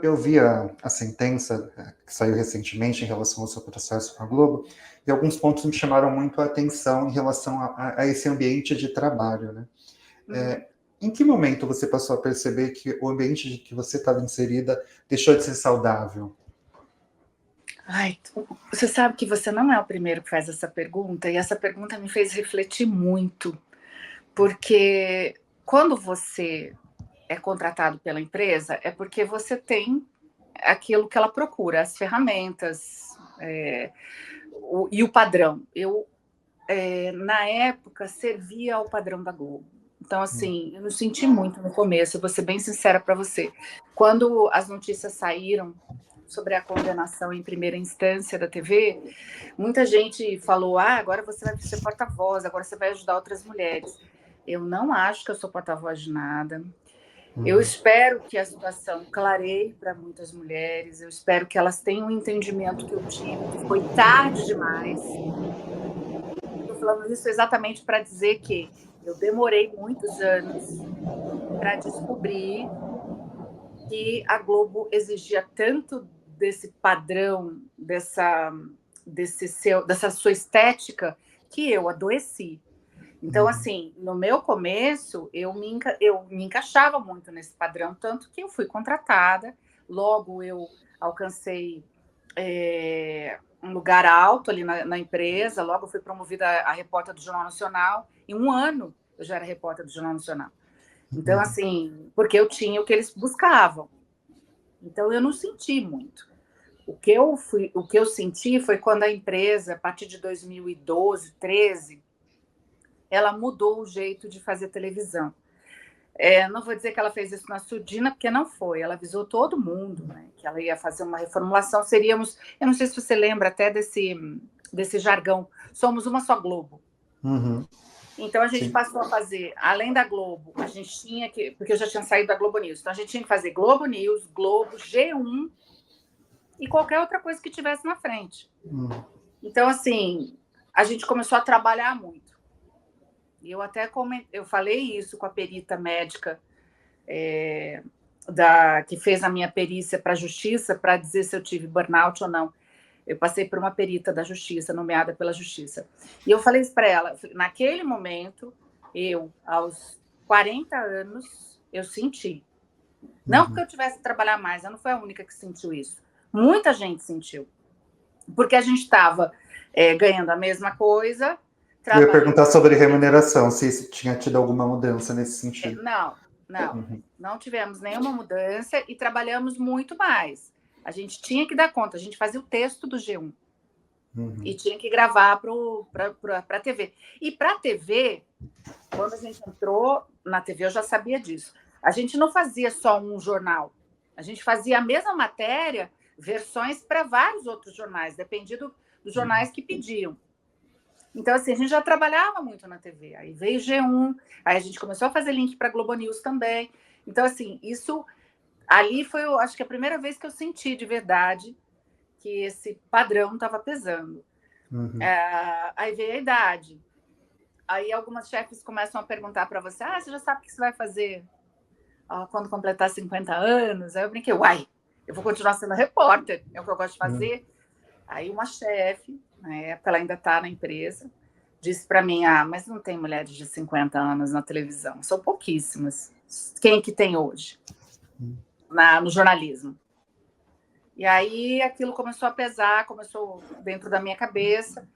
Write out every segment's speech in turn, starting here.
eu vi a sentença que saiu recentemente em relação ao seu processo com a Globo, e alguns pontos me chamaram muito a atenção em relação a esse ambiente de trabalho, né? Em que momento você passou a perceber que o ambiente de que você estava inserida deixou de ser saudável? Ai, você sabe que você não é o primeiro que faz essa pergunta, e essa pergunta me fez refletir muito, porque quando você é contratado pela empresa, é porque você tem aquilo que ela procura, as ferramentas e o padrão. Eu, na época, servia ao padrão da Globo. Então, assim, eu me senti muito no começo, eu vou ser bem sincera para você. Quando as notícias saíram sobre a condenação em primeira instância da TV, muita gente falou, agora você vai ser porta-voz, agora você vai ajudar outras mulheres. Eu não acho que eu sou porta-voz de nada. Eu espero que a situação clareie para muitas mulheres, eu espero que elas tenham o entendimento que eu tive, que foi tarde demais. Estou falando isso exatamente para dizer que eu demorei muitos anos para descobrir que a Globo exigia tanto desse padrão, dessa sua estética, que eu adoeci. Então, assim, no meu começo, eu me encaixava muito nesse padrão, tanto que eu fui contratada, logo eu alcancei um lugar alto ali na empresa, logo eu fui promovida a repórter do Jornal Nacional, em um ano eu já era repórter do Jornal Nacional. Então, assim, porque eu tinha o que eles buscavam. Então, eu não senti muito. O que eu senti foi quando a empresa, a partir de 2012, 13, ela mudou o jeito de fazer televisão. Não vou dizer que ela fez isso na surdina, porque não foi. Ela avisou todo mundo, né, que ela ia fazer uma reformulação. Seríamos, eu não sei se você lembra até desse jargão, somos uma só Globo. Então, a gente passou a fazer, além da Globo, a gente tinha que, porque eu já tinha saído da Globo News, então a gente tinha que fazer Globo News, Globo, G1 e qualquer outra coisa que tivesse na frente. Então, assim, a gente começou a trabalhar muito. E eu até eu falei isso com a perita médica que fez a minha perícia para a Justiça, para dizer se eu tive burnout ou não. Eu passei por uma perita da Justiça, nomeada pela Justiça. E eu falei isso para ela. Naquele momento, eu, aos 40 anos, eu senti. Não porque eu tivesse que trabalhar mais, eu não fui a única que sentiu isso. Muita gente sentiu. Porque a gente estava ganhando a mesma coisa. Eu ia perguntar sobre remuneração, se tinha tido alguma mudança nesse sentido. Não tivemos nenhuma mudança e trabalhamos muito mais. A gente tinha que dar conta, a gente fazia o texto do G1 e tinha que gravar para a TV. E para a TV, quando a gente entrou na TV, eu já sabia disso. A gente não fazia só um jornal, a gente fazia a mesma matéria, versões para vários outros jornais, dependido dos jornais que pediam. Então, assim, a gente já trabalhava muito na TV. Aí veio G1, aí a gente começou a fazer link para Globo News também. Então, assim, isso ali foi, eu acho que a primeira vez que eu senti de verdade que esse padrão estava pesando. Aí veio a idade. Aí algumas chefes começam a perguntar para você, você já sabe o que você vai fazer quando completar 50 anos? Aí eu brinquei, eu vou continuar sendo repórter, é o que eu gosto de fazer. Aí uma chefe, na época ela ainda está na empresa, disse para mim, mas não tem mulheres de 50 anos na televisão, são pouquíssimas. Quem que tem hoje no jornalismo? E aí aquilo começou a pesar, começou dentro da minha cabeça.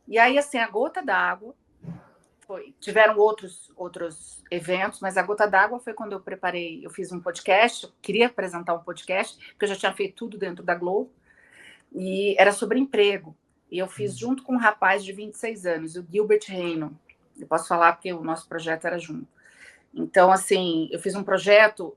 E aí, assim, a gota d'água tiveram outros eventos, mas a gota d'água foi quando eu fiz um podcast, eu queria apresentar um podcast, porque eu já tinha feito tudo dentro da Globo, e era sobre emprego. E eu fiz junto com um rapaz de 26 anos, o Gilbert Reino. Eu posso falar porque o nosso projeto era junto. Então, assim, eu fiz um projeto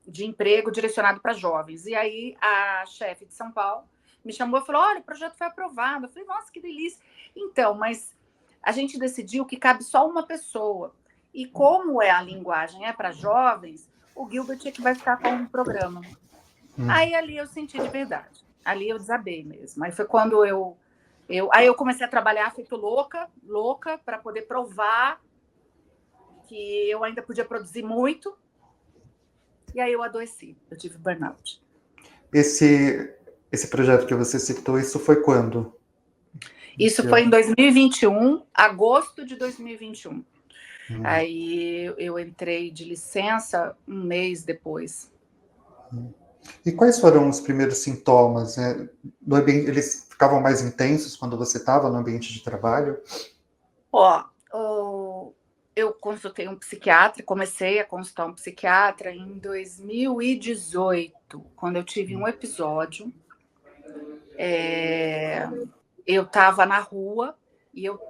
de emprego direcionado para jovens. E aí a chefe de São Paulo me chamou e falou, olha, o projeto foi aprovado. Eu falei, nossa, que delícia. Então, mas a gente decidiu que cabe só uma pessoa. E como a linguagem é para jovens, o Gilbert é que vai ficar com o programa. Aí ali eu senti de verdade. Ali eu desabei mesmo. Aí foi quando aí eu comecei a trabalhar feito louca, para poder provar que eu ainda podia produzir muito. E aí eu adoeci, eu tive burnout. Esse projeto que você citou, isso foi quando? Isso foi em 2021, agosto de 2021. Aí eu entrei de licença um mês depois. E quais foram os primeiros sintomas? Né? Eles ficavam mais intensos quando você estava no ambiente de trabalho? Eu consultei um psiquiatra, comecei a consultar um psiquiatra em 2018, quando eu tive um episódio. Eu estava na rua e eu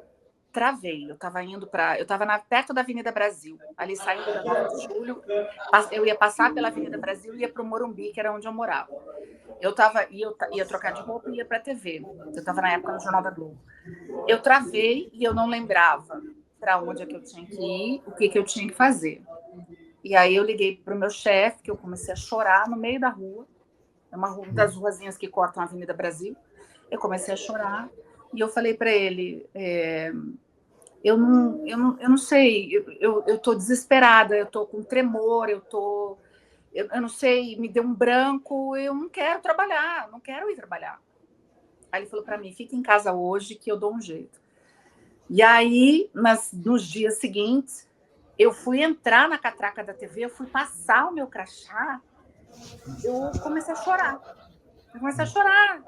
travei. Eu estava perto da Avenida Brasil, ali saindo da 9 de Julho. Eu ia passar pela Avenida Brasil e ia para o Morumbi, que era onde eu morava. Eu ia trocar de roupa e ia para a TV. Eu estava na época no Jornal da Globo. Eu travei e eu não lembrava para onde é que eu tinha que ir, o que eu tinha que fazer. E aí eu liguei para o meu chefe, que eu comecei a chorar no meio da rua. É uma das ruazinhas que cortam a Avenida Brasil. Eu comecei a chorar e eu falei para ele, eu não sei, eu estou desesperada, eu estou com tremor, eu não sei, me deu um branco, eu não quero trabalhar, não quero ir trabalhar. Aí ele falou para mim, fica em casa hoje que eu dou um jeito. E aí, nos dias seguintes, eu fui entrar na catraca da TV, eu fui passar o meu crachá, eu comecei a chorar. Comecei a chorar.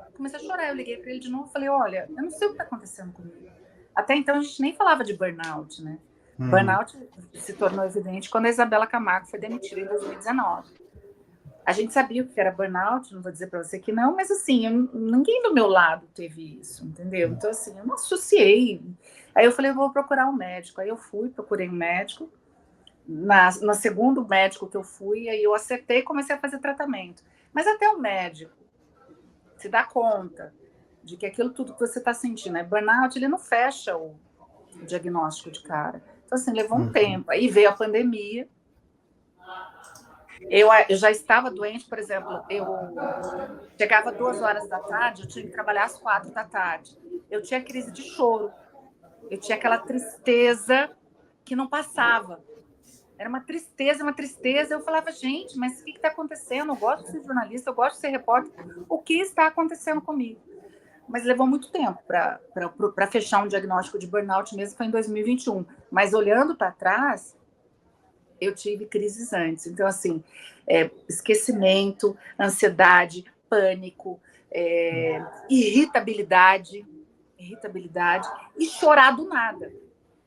Eu liguei para ele de novo e falei, olha, eu não sei o que está acontecendo comigo. Até então a gente nem falava de burnout, né? Burnout se tornou evidente quando a Isabela Camargo foi demitida em 2019. A gente sabia o que era burnout, não vou dizer para você que não, mas assim, ninguém do meu lado teve isso, entendeu? Então assim, eu não associei. Aí eu falei, eu vou procurar um médico. Aí eu procurei um médico. No segundo médico que eu fui, aí eu acertei e comecei a fazer tratamento. Mas até o médico se dá conta de que aquilo tudo que você está sentindo é burnout, ele não fecha o diagnóstico de cara. Então, assim, levou um tempo. Aí veio a pandemia. Eu já estava doente, por exemplo, eu chegava 2 horas da tarde, eu tinha que trabalhar às 4 da tarde. Eu tinha crise de choro. Eu tinha aquela tristeza que não passava. Era uma tristeza. Eu falava, gente, mas o que está acontecendo? Eu gosto de ser jornalista, eu gosto de ser repórter. O que está acontecendo comigo? Mas levou muito tempo para fechar um diagnóstico de burnout mesmo, foi em 2021. Mas olhando para trás, eu tive crises antes. Então, assim, esquecimento, ansiedade, pânico, irritabilidade e chorar do nada.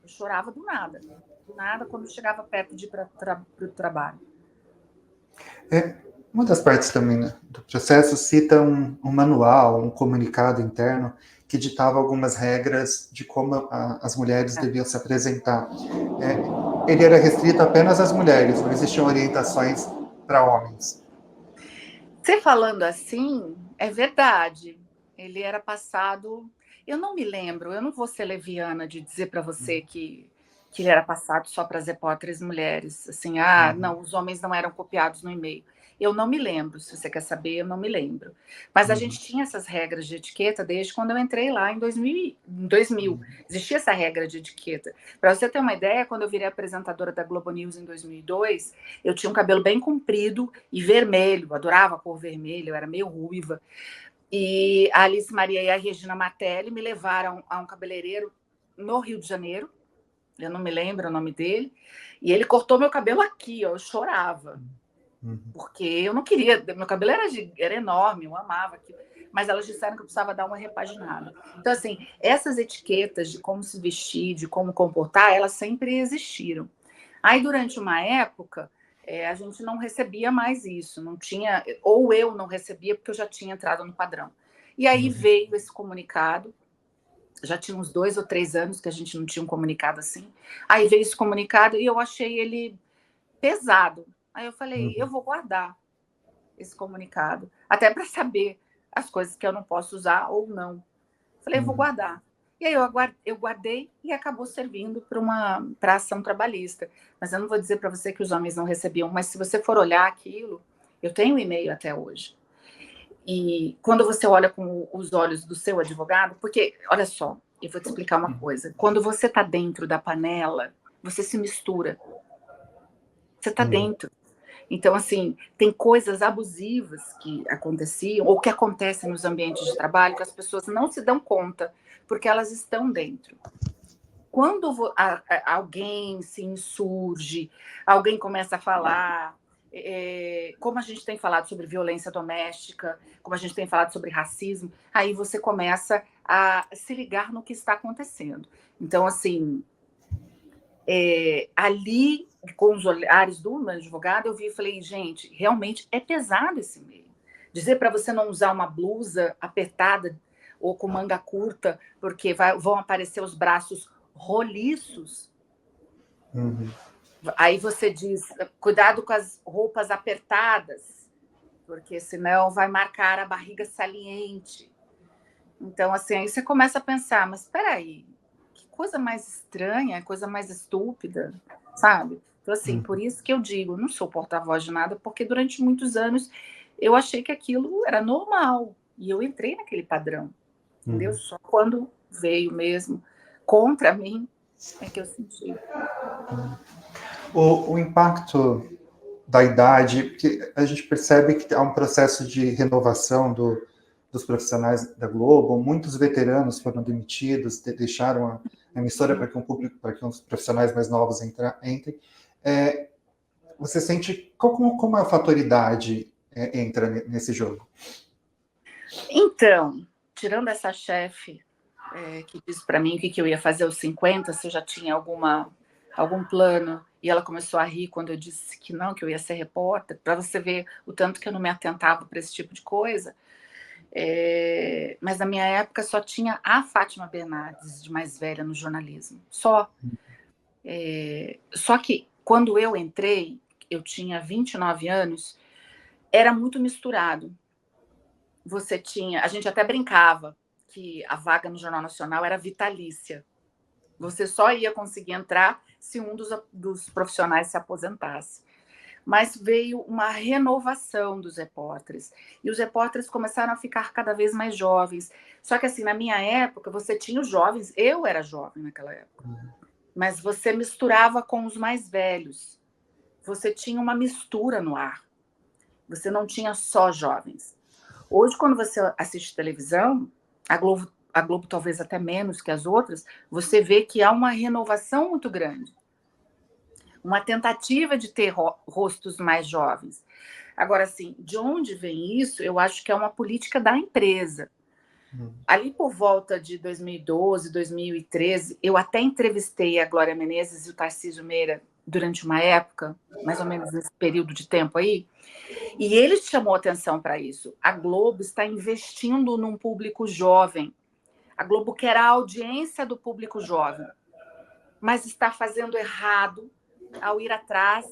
Eu chorava do nada. Do nada, quando chegava perto de ir para o trabalho. Uma das partes também, né, do processo cita um manual, um comunicado interno que ditava algumas regras de como as mulheres deviam se apresentar. Ele era restrito apenas às mulheres, não existiam orientações para homens. Você falando assim, é verdade. Ele era passado... Eu não me lembro, eu não vou ser leviana de dizer para você que ele era passado só para as repórteres mulheres. Assim, não, os homens não eram copiados no e-mail. Eu não me lembro, se você quer saber, eu não me lembro. Mas a gente tinha essas regras de etiqueta desde quando eu entrei lá em 2000. Existia essa regra de etiqueta. Para você ter uma ideia, quando eu virei apresentadora da Globo News em 2002, eu tinha um cabelo bem comprido e vermelho, eu adorava a cor vermelha, eu era meio ruiva. E a Alice Maria e a Regina Martelli me levaram a um cabeleireiro no Rio de Janeiro, eu não me lembro o nome dele, e ele cortou meu cabelo aqui, ó, eu chorava. Porque eu não queria, meu cabelo era enorme, eu amava aquilo, mas elas disseram que eu precisava dar uma repaginada. Então, assim, essas etiquetas de como se vestir, de como comportar, elas sempre existiram. Aí, durante uma época, a gente não recebia mais isso, não tinha, ou eu não recebia, porque eu já tinha entrado no padrão. E aí veio esse comunicado, já tinha uns 2 ou 3 anos que a gente não tinha um comunicado assim, aí veio esse comunicado e eu achei ele pesado. Aí eu falei, eu vou guardar esse comunicado, até para saber as coisas que eu não posso usar ou não. Falei, eu vou guardar. E aí eu guardei e acabou servindo para ação trabalhista. Mas eu não vou dizer para você que os homens não recebiam, mas se você for olhar aquilo, eu tenho um e-mail até hoje. E quando você olha com os olhos do seu advogado, porque, olha só, eu vou te explicar uma coisa. Quando você está dentro da panela, você se mistura. Você está dentro. Então, assim, tem coisas abusivas que aconteciam ou que acontecem nos ambientes de trabalho que as pessoas não se dão conta, porque elas estão dentro. Quando alguém se insurge, alguém começa a falar, como a gente tem falado sobre violência doméstica, como a gente tem falado sobre racismo, aí você começa a se ligar no que está acontecendo. Então, assim, ali, com os olhares do meu advogado, eu vi e falei, gente, realmente é pesado esse meio. Dizer para você não usar uma blusa apertada ou com manga curta, porque vão aparecer os braços roliços. Uhum. Aí você diz, cuidado com as roupas apertadas, porque senão vai marcar a barriga saliente. Então, assim, aí você começa a pensar, mas espera aí, que coisa mais estranha, coisa mais estúpida, sabe? Então, assim, por isso que eu digo, não sou porta-voz de nada, porque durante muitos anos eu achei que aquilo era normal, e eu entrei naquele padrão, entendeu? Só quando veio mesmo contra mim é que eu senti. O impacto da idade, porque a gente percebe que há um processo de renovação dos profissionais da Globo, muitos veteranos foram demitidos, deixaram a emissora para que para que os profissionais mais novos entrem. Você sente como a fatoridade entra nesse jogo? Então, tirando essa chefe que disse para mim o que eu ia fazer aos 50, se eu já tinha algum plano, e ela começou a rir quando eu disse que não, que eu ia ser repórter, para você ver o tanto que eu não me atentava para esse tipo de coisa. Mas na minha época só tinha a Fátima Bernardes, de mais velha, no jornalismo. Só. Só que quando eu entrei, eu tinha 29 anos, era muito misturado. A gente até brincava que a vaga no Jornal Nacional era vitalícia. Você só ia conseguir entrar se um dos profissionais se aposentasse. Mas veio uma renovação dos repórteres. E os repórteres começaram a ficar cada vez mais jovens. Só que, assim, na minha época, você tinha os jovens. Eu era jovem naquela época. Mas você misturava com os mais velhos. Você tinha uma mistura no ar. Você não tinha só jovens. Hoje, quando você assiste televisão, a Globo talvez até menos que as outras, você vê que há uma renovação muito grande. Uma tentativa de ter rostos mais jovens. Agora, assim, de onde vem isso? Eu acho que é uma política da empresa. Ali por volta de 2012, 2013, eu até entrevistei a Glória Menezes e o Tarcísio Meira durante uma época, mais ou menos nesse período de tempo aí, e ele chamou atenção para isso. A Globo está investindo num público jovem. A Globo quer a audiência do público jovem, mas está fazendo errado ao ir atrás,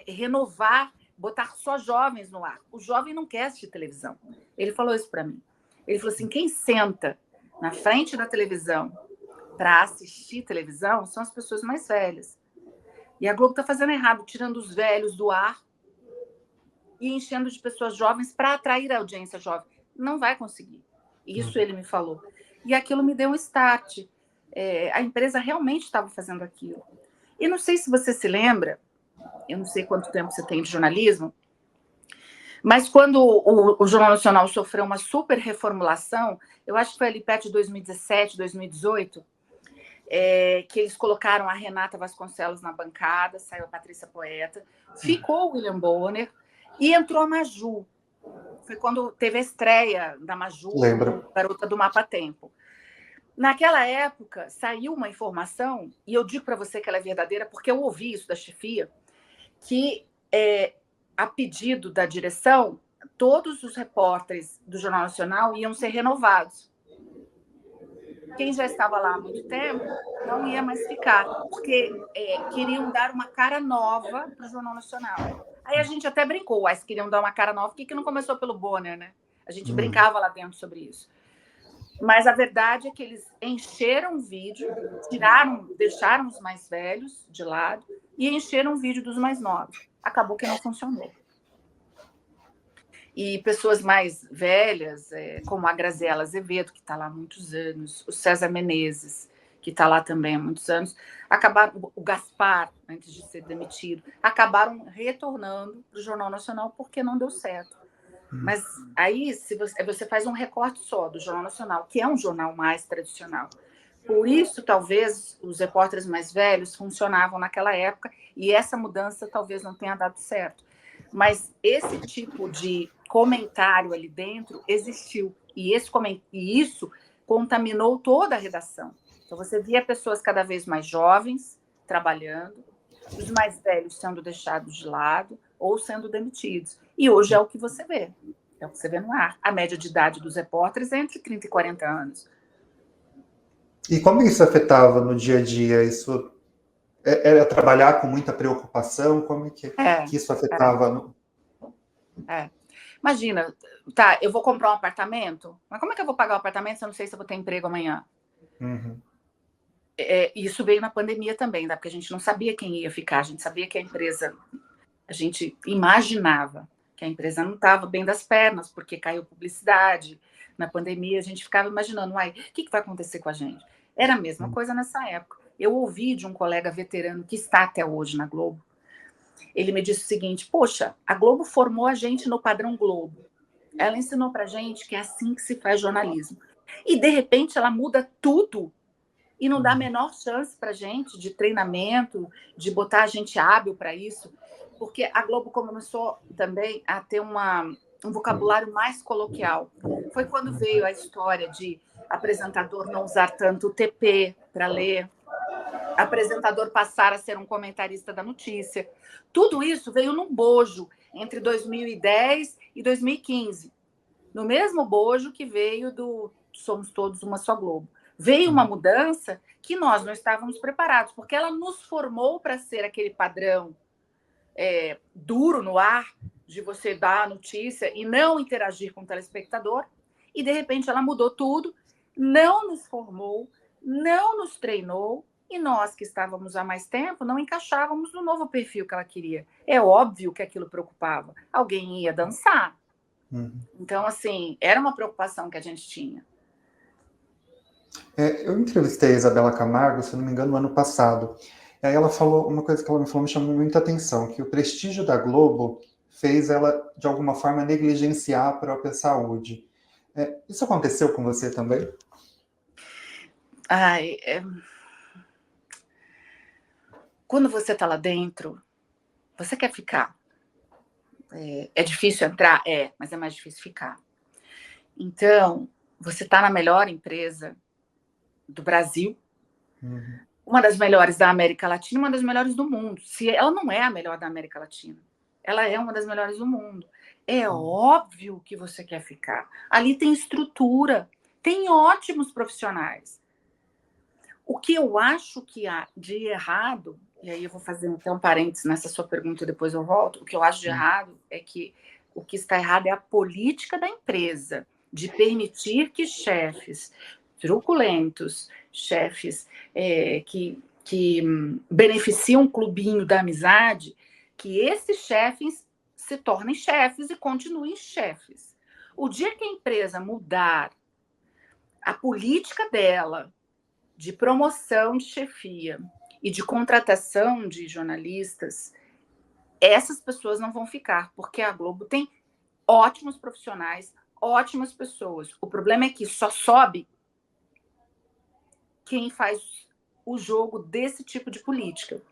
renovar, botar só jovens no ar. O jovem não quer assistir televisão. Ele falou isso para mim. Ele falou assim, quem senta na frente da televisão para assistir televisão são as pessoas mais velhas. E a Globo está fazendo errado, tirando os velhos do ar e enchendo de pessoas jovens para atrair a audiência jovem. Não vai conseguir. Isso ele me falou. E aquilo me deu um start. A empresa realmente estava fazendo aquilo. E não sei se você se lembra, eu não sei quanto tempo você tem de jornalismo, mas quando o Jornal Nacional sofreu uma super reformulação, eu acho que foi ali perto de 2017, 2018, que eles colocaram a Renata Vasconcelos na bancada, saiu a Patrícia Poeta, ficou o William Bonner e entrou a Maju. Foi quando teve a estreia da Maju, Garota do Mapa Tempo. Naquela época, saiu uma informação, e eu digo para você que ela é verdadeira, porque eu ouvi isso da chefia, que, a pedido da direção, todos os repórteres do Jornal Nacional iam ser renovados. Quem já estava lá há muito tempo não ia mais ficar, porque queriam dar uma cara nova para o Jornal Nacional. Aí a gente até brincou, se queriam dar uma cara nova, por que não começou pelo Bonner, né? A gente brincava lá dentro sobre isso. Mas a verdade é que eles encheram o vídeo, deixaram os mais velhos de lado e encheram o vídeo dos mais novos. Acabou que não funcionou. E pessoas mais velhas, como a Graziela Azevedo, que está lá há muitos anos, o César Menezes, que está lá também há muitos anos, acabaram, o Gaspar, antes de ser demitido, acabaram retornando para o Jornal Nacional porque não deu certo. Mas aí, se você faz um recorte só do Jornal Nacional, que é um jornal mais tradicional, por isso, talvez, os repórteres mais velhos funcionavam naquela época e essa mudança talvez não tenha dado certo. Mas esse tipo de comentário ali dentro existiu. E isso contaminou toda a redação. Então, você via pessoas cada vez mais jovens trabalhando, os mais velhos sendo deixados de lado ou sendo demitidos. E hoje é o que você vê. É o que você vê no ar. A média de idade dos repórteres é entre 30 e 40 anos. E como isso afetava no dia a dia? Isso era trabalhar com muita preocupação? Como é que isso afetava? Imagina, tá, eu vou comprar um apartamento, mas como é que eu vou pagar o apartamento se eu não sei se eu vou ter emprego amanhã? Uhum. Isso veio na pandemia também, né? Porque a gente não sabia quem ia ficar, a gente sabia que a gente imaginava que a empresa não estava bem das pernas, porque caiu publicidade. Na pandemia, a gente ficava imaginando, o que vai acontecer com a gente? Era a mesma coisa nessa época. Eu ouvi de um colega veterano que está até hoje na Globo, ele me disse o seguinte, poxa, a Globo formou a gente no padrão Globo. Ela ensinou pra gente que é assim que se faz jornalismo. E, de repente, ela muda tudo e não dá a menor chance pra gente de treinamento, de botar a gente hábil para isso, porque a Globo começou também a ter um vocabulário mais coloquial. Foi quando veio a história de apresentador não usar tanto o TP para ler, apresentador passar a ser um comentarista da notícia. Tudo isso veio num bojo entre 2010 e 2015. No mesmo bojo que veio do Somos Todos Uma Só Globo. Veio uma mudança que nós não estávamos preparados, porque ela nos formou para ser aquele padrão duro no ar, de você dar a notícia e não interagir com o telespectador, e de repente ela mudou tudo, não nos formou, não nos treinou, e nós que estávamos há mais tempo não encaixávamos no novo perfil que ela queria. É óbvio que aquilo preocupava. Alguém ia dançar. Então, assim, era uma preocupação que a gente tinha. Eu entrevistei a Isabela Camargo, se não me engano, no ano passado. E aí ela falou, uma coisa que ela me falou me chamou muita atenção, que o prestígio da Globo fez ela, de alguma forma, negligenciar a própria saúde. Isso aconteceu com você também? Quando você está lá dentro, você quer ficar. É difícil entrar? Mas é mais difícil ficar. Então, você está na melhor empresa do Brasil, uma das melhores da América Latina, uma das melhores do mundo. Se ela não é a melhor da América Latina, ela é uma das melhores do mundo. É óbvio que você quer ficar. Ali tem estrutura, tem ótimos profissionais. O que eu acho que há de errado, e aí eu vou fazer um parênteses nessa sua pergunta e depois eu volto, o que eu acho de errado é que o que está errado é a política da empresa de permitir que chefes truculentos, chefes que beneficiam um clubinho da amizade, que esses chefes se tornem chefes e continuem chefes. O dia que a empresa mudar a política dela de promoção de chefia e de contratação de jornalistas, essas pessoas não vão ficar, porque a Globo tem ótimos profissionais, ótimas pessoas. O problema é que só sobe quem faz o jogo desse tipo de política,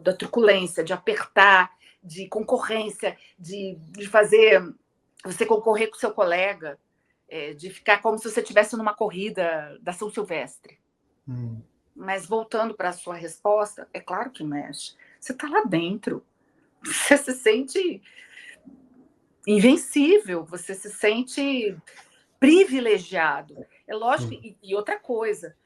da truculência, de apertar, de concorrência, de fazer você concorrer com seu colega, de ficar como se você estivesse numa corrida da São Silvestre. Mas voltando para a sua resposta, é claro que mexe. Você está lá dentro. Você se sente invencível, você se sente privilegiado. É lógico, e outra coisa,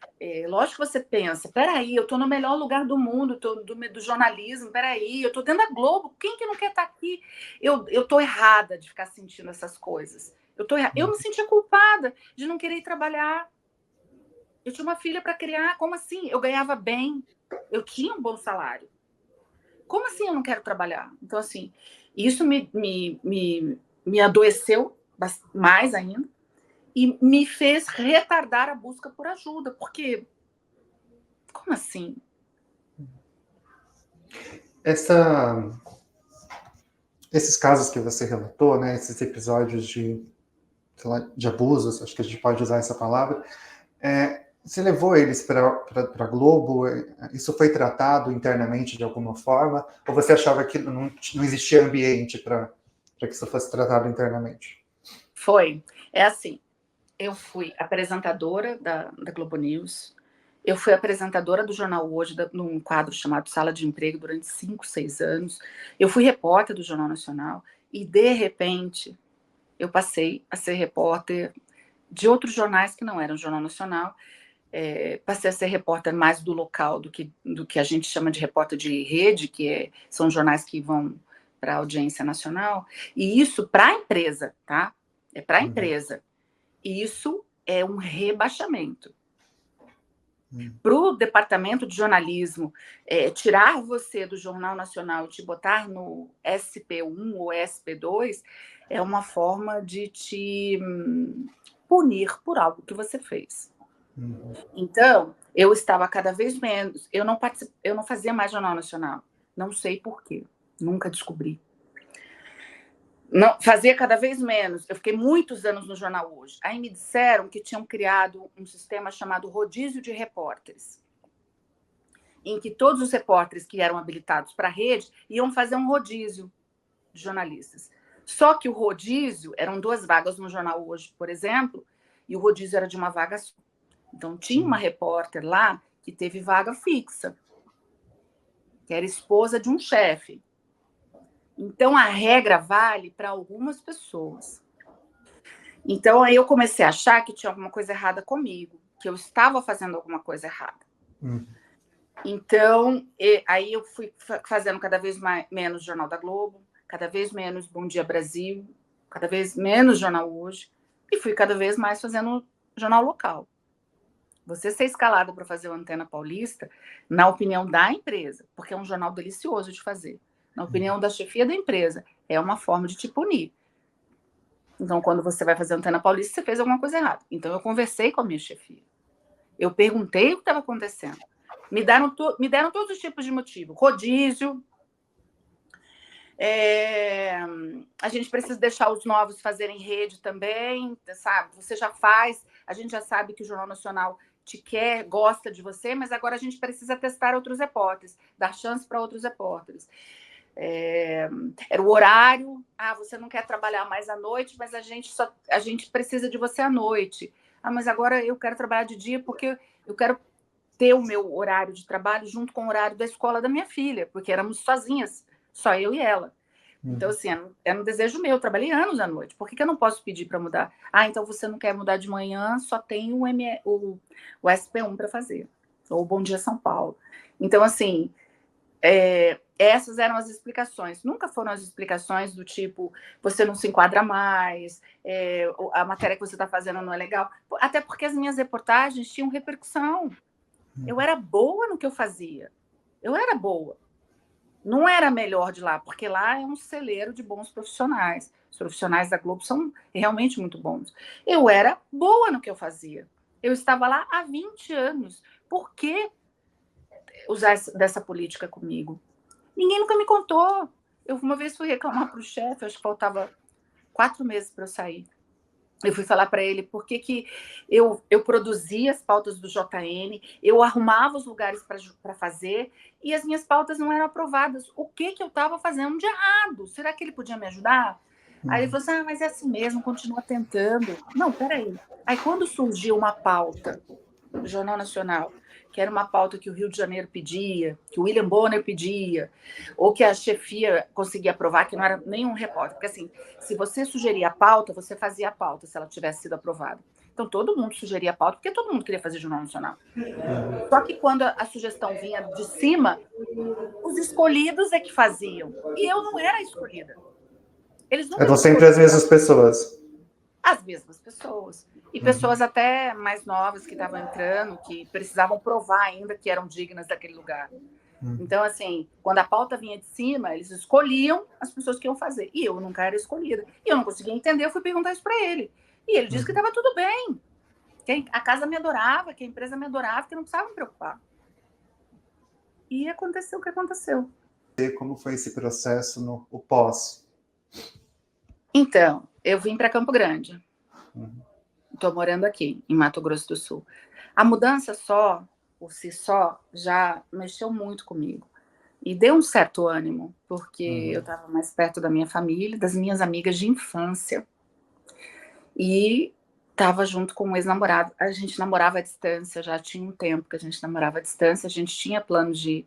lógico que você pensa, peraí, eu estou no melhor lugar do mundo, do jornalismo, peraí, eu estou dentro da Globo, quem que não quer estar aqui? Eu estou errada de ficar sentindo essas coisas. Eu me sentia culpada de não querer ir trabalhar. Eu tinha uma filha para criar, como assim? Eu ganhava bem, eu tinha um bom salário. Como assim eu não quero trabalhar? Então, assim, isso me adoeceu mais ainda e me fez retardar a busca por ajuda, porque Como assim? Esses casos que você relatou, né, esses episódios de, sei lá, de abusos, acho que a gente pode usar essa palavra, você levou eles para a Globo? Isso foi tratado internamente de alguma forma? Ou você achava que não existia ambiente para que isso fosse tratado internamente? Foi. É assim, eu fui apresentadora da Globo News, eu fui apresentadora do Jornal Hoje, num quadro chamado Sala de Emprego, durante 5, 6 anos. Eu fui repórter do Jornal Nacional e, de repente, eu passei a ser repórter de outros jornais que não eram Jornal Nacional. Passei a ser repórter mais do local do que a gente chama de repórter de rede, que são jornais que vão para a audiência nacional. E isso para a empresa, tá? É para a empresa. E isso é um rebaixamento. Para o departamento de jornalismo, tirar você do Jornal Nacional e te botar no SP1 ou SP2 é uma forma de te punir por algo que você fez. Então, eu estava cada vez menos. Eu não fazia mais Jornal Nacional. Não sei por quê. Nunca descobri. Não, fazia cada vez menos. Eu fiquei muitos anos no Jornal Hoje. Aí me disseram que tinham criado um sistema chamado rodízio de repórteres, em que todos os repórteres que eram habilitados para a rede iam fazer um rodízio de jornalistas. Só que o rodízio, eram 2 vagas no Jornal Hoje, por exemplo, e o rodízio era de uma vaga só. Então, tinha uma repórter lá que teve vaga fixa, que era esposa de um chefe. Então, a regra vale para algumas pessoas. Então, aí eu comecei a achar que tinha alguma coisa errada comigo, que eu estava fazendo alguma coisa errada. Então, aí eu fui fazendo cada vez menos Jornal da Globo, cada vez menos Bom Dia Brasil, cada vez menos Jornal Hoje, e fui cada vez mais fazendo jornal local. Você ser escalado para fazer o Antena Paulista, na opinião da empresa, porque é um jornal delicioso de fazer, na opinião da chefia da empresa, é uma forma de te punir. Então, quando você vai fazer Antena Paulista, você fez alguma coisa errada. Então, eu conversei com a minha chefia. Eu perguntei o que estava acontecendo. Me deram todos os tipos de motivo. Rodízio. A gente precisa deixar os novos fazerem rede também, sabe? Você já faz. A gente já sabe que o Jornal Nacional te quer, gosta de você, mas agora a gente precisa testar outros repórteres, dar chance para outros repórteres. Era o horário. Você não quer trabalhar mais à noite, mas a gente precisa de você à noite. Mas agora eu quero trabalhar de dia porque eu quero ter o meu horário de trabalho junto com o horário da escola da minha filha, porque éramos sozinhas, só eu e ela. Então, assim, era um desejo meu. Eu trabalhei anos à noite. Por que eu não posso pedir para mudar? Então você não quer mudar de manhã, só tem o SP1 para fazer, ou o Bom Dia São Paulo. Então, assim, essas eram as explicações. Nunca foram as explicações do tipo, você não se enquadra mais, a matéria que você está fazendo não é legal. Até porque as minhas reportagens tinham repercussão. Eu era boa no que eu fazia. Eu era boa. Não era a melhor de lá, porque lá é um celeiro de bons profissionais. Os profissionais da Globo são realmente muito bons. Eu era boa no que eu fazia. Eu estava lá há 20 anos. Por que usar dessa política comigo? Ninguém nunca me contou. Eu uma vez fui reclamar para o chefe, acho que faltava 4 meses para eu sair. Eu fui falar para ele por que eu produzia as pautas do JN, eu arrumava os lugares para fazer e as minhas pautas não eram aprovadas. O que eu estava fazendo de errado? Será que ele podia me ajudar? Aí ele falou assim, mas é assim mesmo, continua tentando. Não, peraí. Aí quando surgiu uma pauta do Jornal Nacional, que era uma pauta que o Rio de Janeiro pedia, que o William Bonner pedia, ou que a chefia conseguia aprovar, que não era nenhum repórter. Porque, assim, se você sugeria a pauta, você fazia a pauta, se ela tivesse sido aprovada. Então, todo mundo sugeria a pauta, porque todo mundo queria fazer Jornal Nacional. Só que quando a sugestão vinha de cima, os escolhidos é que faziam. E eu não era a escolhida. Eles nunca Eram sempre as mesmas pessoas. As mesmas pessoas. E pessoas até mais novas que estavam entrando, que precisavam provar ainda que eram dignas daquele lugar. Então, assim, quando a pauta vinha de cima, eles escolhiam as pessoas que iam fazer. E eu nunca era escolhida. E eu não conseguia entender, eu fui perguntar isso para ele. E ele disse que estava tudo bem. Que a casa me adorava, que a empresa me adorava, que eu não precisava me preocupar. e aconteceu o que aconteceu. E como foi esse processo no o pós? Então, eu vim para Campo Grande. Uhum. Estou morando aqui, em Mato Grosso do Sul. A mudança só, por si só, já mexeu muito comigo. E deu um certo ânimo, porque eu estava mais perto da minha família, das minhas amigas de infância. E estava junto com um ex-namorado. A gente namorava à distância, já tinha um tempo que a gente namorava à distância. A gente tinha planos de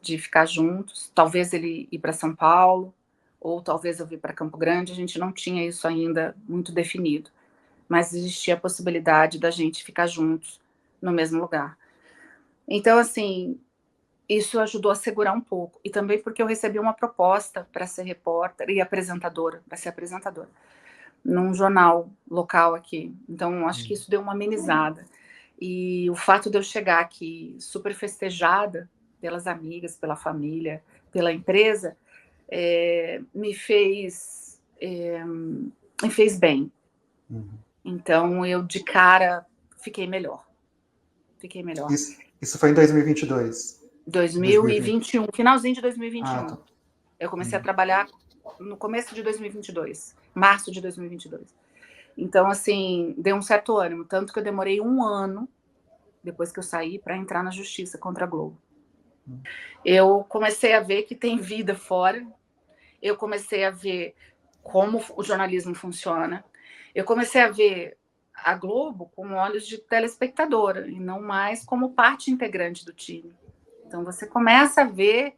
ficar juntos. Talvez ele ir para São Paulo, ou talvez eu vir para Campo Grande. A gente não tinha isso ainda muito definido. Mas existia a possibilidade da gente ficar juntos no mesmo lugar. Então, assim, isso ajudou a segurar um pouco. E também porque eu recebi uma proposta para ser repórter e apresentadora, para ser apresentadora, num jornal local aqui. Então, acho que isso deu uma amenizada. E o fato de eu chegar aqui super festejada pelas amigas, pela família, pela empresa, me fez bem. Então, eu de cara fiquei melhor. Isso foi em 2022? 2021, finalzinho de 2021. Ah, tá. Eu comecei a trabalhar no começo de 2022, março de 2022. Então, assim, deu um certo ânimo. Tanto que eu demorei 1 ano, depois que eu saí, para entrar na justiça contra a Globo. Eu comecei a ver que tem vida fora. Eu comecei a ver como o jornalismo funciona. Eu comecei a ver a Globo com olhos de telespectadora e não mais como parte integrante do time. Então, você começa a ver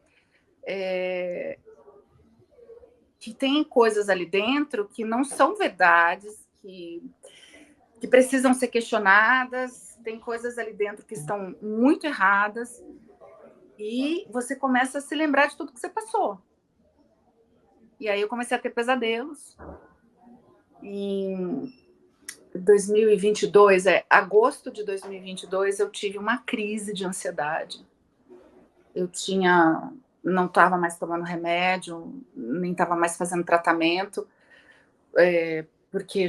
que tem coisas ali dentro que não são verdades, que precisam ser questionadas, tem coisas ali dentro que estão muito erradas, e você começa a se lembrar de tudo que você passou. E aí eu comecei a ter pesadelos. Em 2022, agosto de 2022, eu tive uma crise de ansiedade. Não estava mais tomando remédio, nem estava mais fazendo tratamento, porque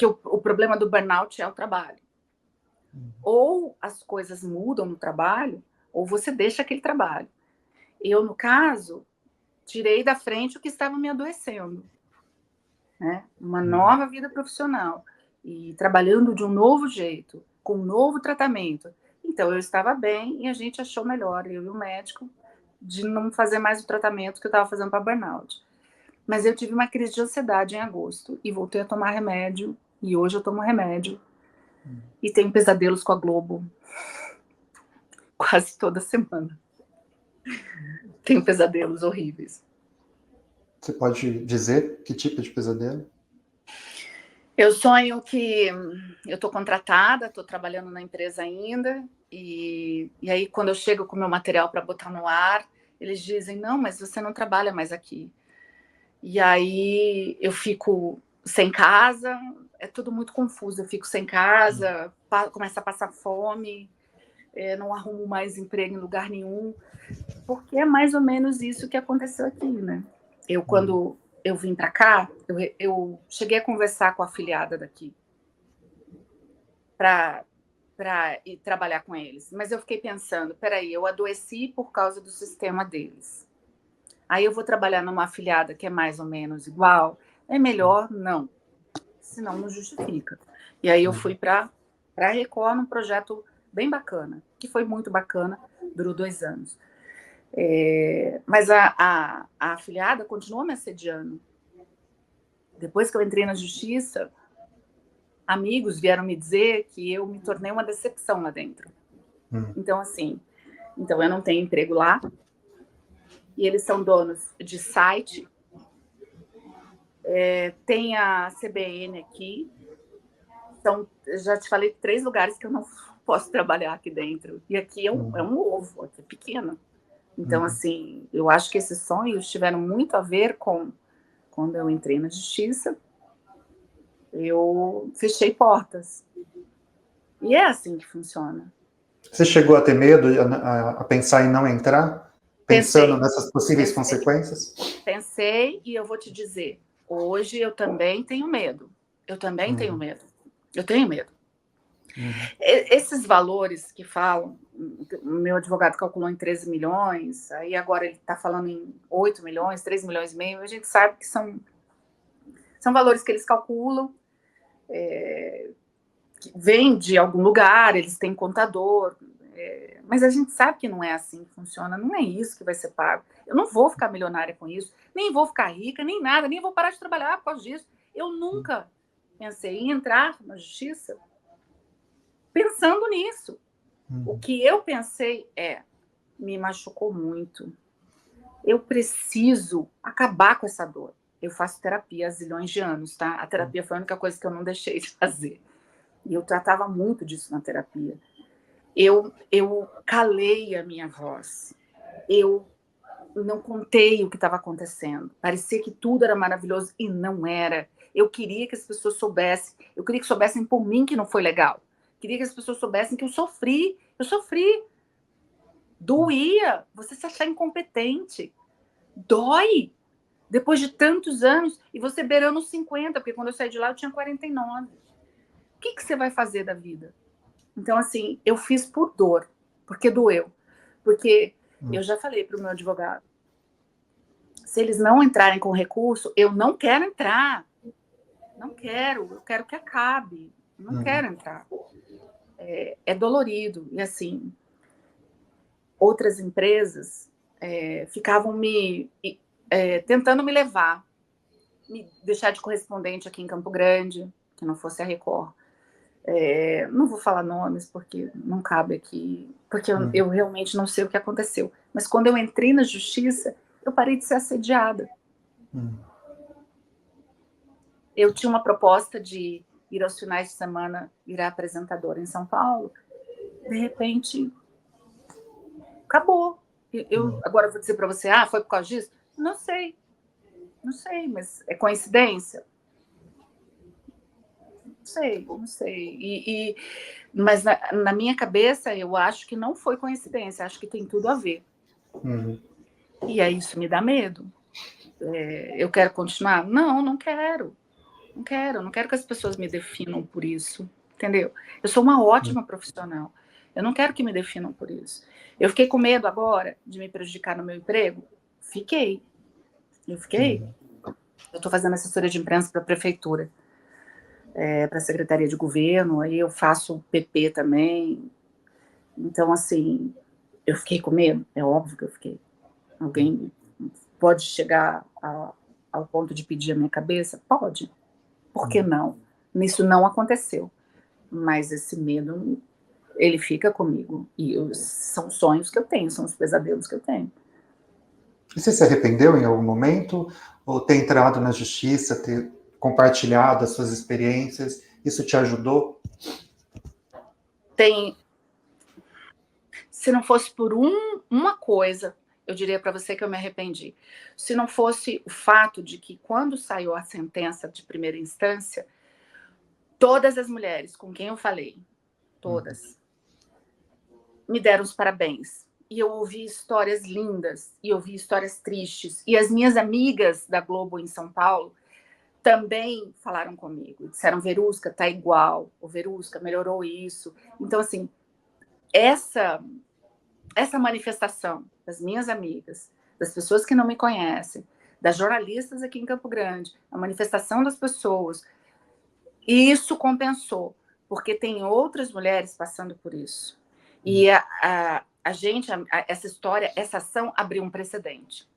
o problema do burnout é o trabalho. Ou as coisas mudam no trabalho, ou você deixa aquele trabalho. Eu, no caso, tirei da frente o que estava me adoecendo, né? Uma nova vida profissional, e trabalhando de um novo jeito, com um novo tratamento. Então, eu estava bem e a gente achou melhor, eu e o médico, de não fazer mais o tratamento que eu estava fazendo para burnout. Mas eu tive uma crise de ansiedade em agosto e voltei a tomar remédio, e hoje eu tomo remédio e tenho pesadelos com a Globo quase toda semana. Tenho pesadelos horríveis. Você pode dizer que tipo de pesadelo? Eu sonho que eu estou contratada, estou trabalhando na empresa ainda, e aí quando eu chego com o meu material para botar no ar, eles dizem, não, mas você não trabalha mais aqui. E aí eu fico sem casa, é tudo muito confuso, eu fico sem casa, começo a passar fome, não arrumo mais emprego em lugar nenhum, porque é mais ou menos isso que aconteceu aqui, né? Quando eu vim para cá, eu cheguei a conversar com a afiliada daqui para ir trabalhar com eles, mas eu fiquei pensando, peraí, eu adoeci por causa do sistema deles. Aí eu vou trabalhar numa afiliada que é mais ou menos igual, é melhor não, senão não justifica. E aí eu fui para a Record num projeto bem bacana, que foi muito bacana, durou 2 anos. Mas a afiliada continuou me assediando. Depois que eu entrei na justiça, amigos vieram me dizer que eu me tornei uma decepção lá dentro. Então, assim, eu não tenho emprego lá, e eles são donos de site, tem a CBN aqui, então, já te falei 3 lugares que eu não posso trabalhar aqui dentro, e aqui é um ovo, aqui é pequeno. Então, assim, eu acho que esses sonhos tiveram muito a ver com quando eu entrei na justiça, eu fechei portas. E é assim que funciona. Você chegou a ter medo, a pensar em não entrar? Pensando nessas possíveis consequências? Pensei, e eu vou te dizer, hoje eu também tenho medo. Eu tenho medo. Esses valores que falam, o meu advogado calculou em 13 milhões, aí agora ele está falando em 8 milhões, 3 milhões e meio, a gente sabe que são valores que eles calculam, que vêm de algum lugar, eles têm contador, mas a gente sabe que não é assim que funciona, não é isso que vai ser pago. Eu não vou ficar milionária com isso, nem vou ficar rica, nem nada, nem vou parar de trabalhar por causa disso. Eu nunca pensei em entrar na justiça pensando nisso. O que eu pensei me machucou muito. Eu preciso acabar com essa dor. Eu faço terapia há zilhões de anos, tá? A terapia foi a única coisa que eu não deixei de fazer. E eu tratava muito disso na terapia. Eu calei a minha voz. Eu não contei o que estava acontecendo. Parecia que tudo era maravilhoso e não era. Eu queria que as pessoas soubessem. Eu queria que soubessem por mim que não foi legal. Queria que as pessoas soubessem que eu sofri. Eu sofri. Doía. Você se achar incompetente. Dói. Depois de tantos anos. E você beirando os 50, porque quando eu saí de lá eu tinha 49. O que você vai fazer da vida? Então, assim, eu fiz por dor. Porque doeu. Porque eu já falei para o meu advogado, se eles não entrarem com recurso, eu não quero entrar. Não quero. Eu quero que acabe. Não quero entrar. É dolorido. E, assim, outras empresas ficavam tentando me levar, me deixar de correspondente aqui em Campo Grande, que não fosse a Record. Não vou falar nomes, porque não cabe aqui, porque eu realmente não sei o que aconteceu. Mas quando eu entrei na justiça, eu parei de ser assediada. Eu tinha uma proposta de ir aos finais de semana, virar apresentadora em São Paulo. De repente, acabou. Agora vou dizer para você, foi por causa disso? Não sei, mas é coincidência? Não sei. Mas na minha cabeça, eu acho que não foi coincidência, acho que tem tudo a ver. E aí isso me dá medo. Eu quero continuar? Não quero. Não quero que as pessoas me definam por isso, entendeu? Eu sou uma ótima profissional. Eu não quero que me definam por isso. Eu fiquei com medo agora de me prejudicar no meu emprego? Fiquei. Eu estou fazendo assessoria de imprensa para a prefeitura, para a Secretaria de Governo, aí eu faço PP também. Então, assim, eu fiquei com medo? É óbvio que eu fiquei. Alguém pode chegar ao ponto de pedir a minha cabeça? Pode. Por que não? Isso não aconteceu. Mas esse medo, ele fica comigo. E são sonhos que eu tenho, são os pesadelos que eu tenho. E você se arrependeu em algum momento? Ou ter entrado na justiça, ter compartilhado as suas experiências, isso te ajudou? Se não fosse por uma coisa, eu diria para você que eu me arrependi. Se não fosse o fato de que, quando saiu a sentença de primeira instância, todas as mulheres com quem eu falei, todas, me deram os parabéns. E eu ouvi histórias lindas, e ouvi histórias tristes. E as minhas amigas da Globo em São Paulo também falaram comigo. Disseram, Verusca, tá igual. O Verusca melhorou isso. Então, assim, essa manifestação das minhas amigas, das pessoas que não me conhecem, das jornalistas aqui em Campo Grande, a manifestação das pessoas, e isso compensou, porque tem outras mulheres passando por isso. E essa história, essa ação abriu um precedente.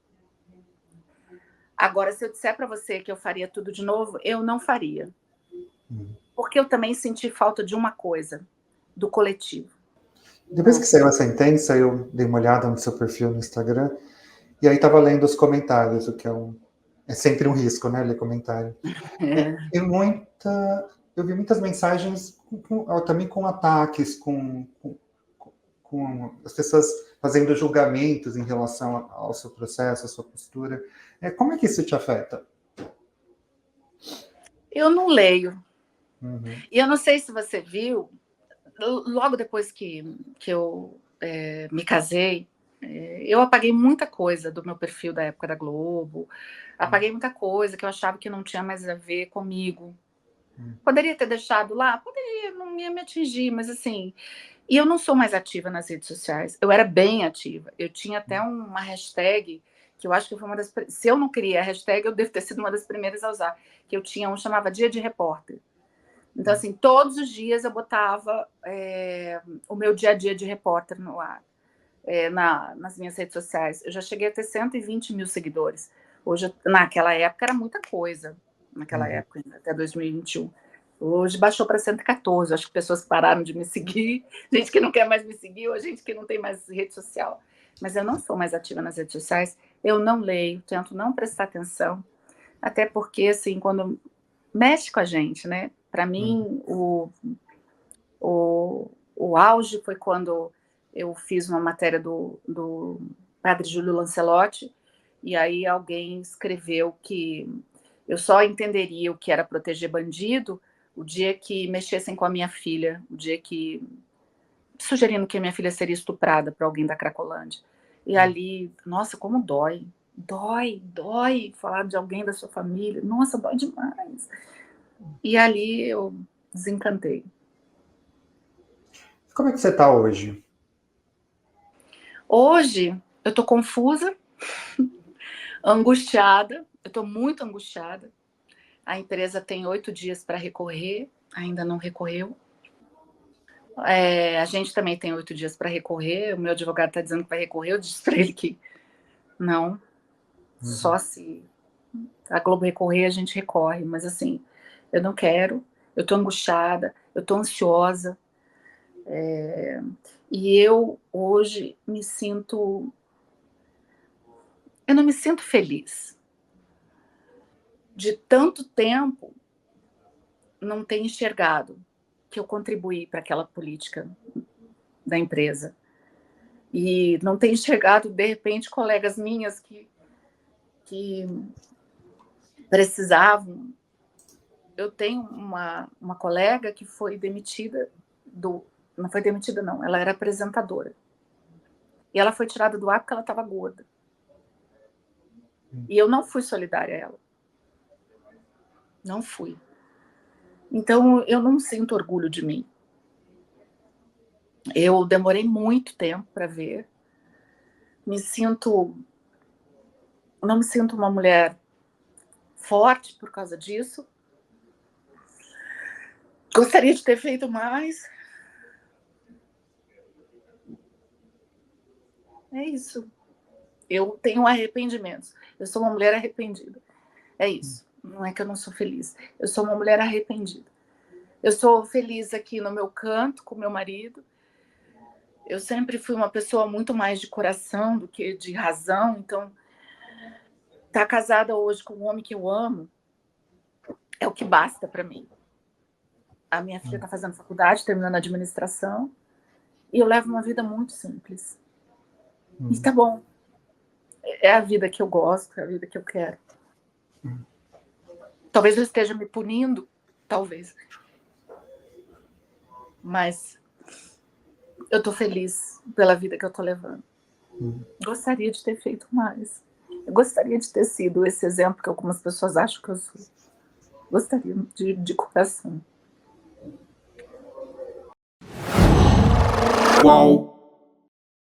Agora, se eu disser para você que eu faria tudo de novo, eu não faria. Porque eu também senti falta de uma coisa, do coletivo. Depois que saiu a sentença, eu dei uma olhada no seu perfil no Instagram, e aí estava lendo os comentários, o que é sempre um risco, né, ler comentário. Eu vi muitas mensagens também com ataques, com as pessoas fazendo julgamentos em relação ao seu processo, à sua postura. Como é que isso te afeta? Eu não leio. E eu não sei se você viu, logo depois que eu me casei, eu apaguei muita coisa do meu perfil da época da Globo, apaguei muita coisa que eu achava que não tinha mais a ver comigo. Poderia ter deixado lá? não ia me atingir, mas assim... E eu não sou mais ativa nas redes sociais. Eu era bem ativa. Eu tinha até uma hashtag, que eu acho que foi uma das... Se eu não criei a hashtag, eu devo ter sido uma das primeiras a usar. Que eu tinha chamava Dia de Repórter. Então, assim, todos os dias eu botava o meu dia a dia de repórter no ar, nas minhas redes sociais. Eu já cheguei a ter 120 mil seguidores. Hoje, naquela época, era muita coisa. Naquela época, até 2021. Hoje baixou para 114. Acho que pessoas pararam de me seguir, gente que não quer mais me seguir, ou gente que não tem mais rede social. Mas eu não sou mais ativa nas redes sociais. Eu não leio, tento não prestar atenção. Até porque, assim, quando mexe com a gente, né? Para mim, o auge foi quando eu fiz uma matéria do padre Júlio Lancelotti, e aí alguém escreveu que eu só entenderia o que era proteger bandido o dia que mexessem com a minha filha, o dia que... sugerindo que a minha filha seria estuprada por alguém da Cracolândia. E ali, nossa, como dói. Dói falar de alguém da sua família. Nossa, dói demais. E ali eu desencantei. Como é que você está hoje? Hoje, eu estou confusa, angustiada. Eu estou muito angustiada. A empresa tem 8 dias para recorrer, ainda não recorreu. A gente também tem 8 dias para recorrer. O meu advogado está dizendo que vai recorrer. Eu disse para ele que não. Só se a Globo recorrer, a gente recorre. Mas assim, eu não quero. Eu estou angustiada, eu estou ansiosa. E eu hoje me sinto... Eu não me sinto feliz. De tanto tempo não ter enxergado que eu contribuí para aquela política da empresa. E não ter enxergado, de repente, colegas minhas que precisavam. Eu tenho uma colega que foi demitida não foi demitida, não, ela era apresentadora. E ela foi tirada do ar porque ela estava gorda. E eu não fui solidária a ela. Não fui. Então, eu não sinto orgulho de mim. Eu demorei muito tempo para ver. Não me sinto uma mulher forte por causa disso. Gostaria de ter feito mais. É isso. Eu tenho arrependimentos. Eu sou uma mulher arrependida. É isso. Não é que eu não sou feliz. Eu sou uma mulher arrependida. Eu sou feliz aqui no meu canto com meu marido. Eu sempre fui uma pessoa muito mais de coração do que de razão. Então, estar casada hoje com um homem que eu amo é o que basta para mim. A minha filha está fazendo faculdade, terminando a administração. E eu levo uma vida muito simples. E tá bom. É a vida que eu gosto, é a vida que eu quero. Talvez eu esteja me punindo, talvez. Mas eu tô feliz pela vida que eu tô levando. Gostaria de ter feito mais. Eu gostaria de ter sido esse exemplo que algumas pessoas acham que eu sou. Gostaria de coração. Qual?